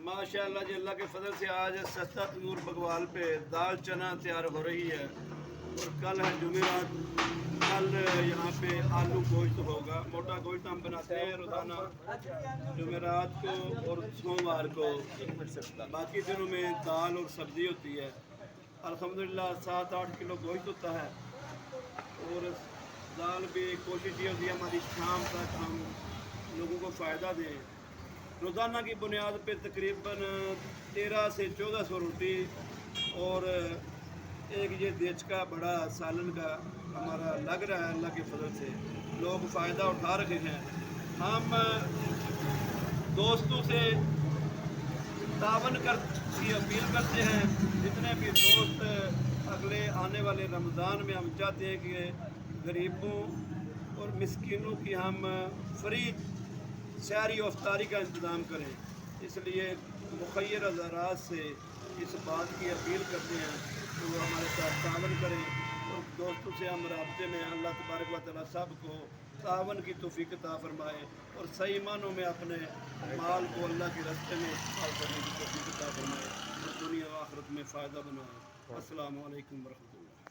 माशाअल्लाह जी, अल्लाह के फजल से आज सस्ता तंदूर बगवाल पे दाल चना तैयार हो रही है। और कल है जुमेरात, कल यहाँ पे आलू गोश्त होगा। मोटा गोश्त हम बनाते हैं रोज़ाना जुमेरात को और सोमवार को। बाकी दिनों में दाल और सब्ज़ी होती है। अल्हम्दुलिल्लाह 7-8 किलो गोश्त होता है। और दाल भी कोशिश ये होती है हमारी शाम तक हम लोगों को फ़ायदा दें। रोज़ाना की बुनियाद पे तकरीबन 1300 से 1400 रोटी और एक ये देच का बड़ा सालन का हमारा लग रहा है। अल्लाह के फजल से लोग फ़ायदा उठा रहे हैं। हम दोस्तों से तावन की अपील करते हैं। जितने भी दोस्त अगले आने वाले रमज़ान में हम चाहते हैं कि गरीबों और मिस्कीनों की हम फ्री शहरी अफ्तारी का इंतज़ाम करें। इसलिए मुखय्यर हज़रात से इस बात की अपील करते हैं कि वो हमारे साथ तावन करें। और दोस्तों से हम राब्ते में अल्लाह तबारक व तआला सब को तावन की तौफीक अता फरमाए और सही मानों में अपने माल को अल्लाह के रास्ते में इस्तेमाल करने की तौफीक अता फरमाए और दुनिया व आखिरत में फ़ायदा बनाए। अस्सलामु अलैकुम व रहमतुल्लाह।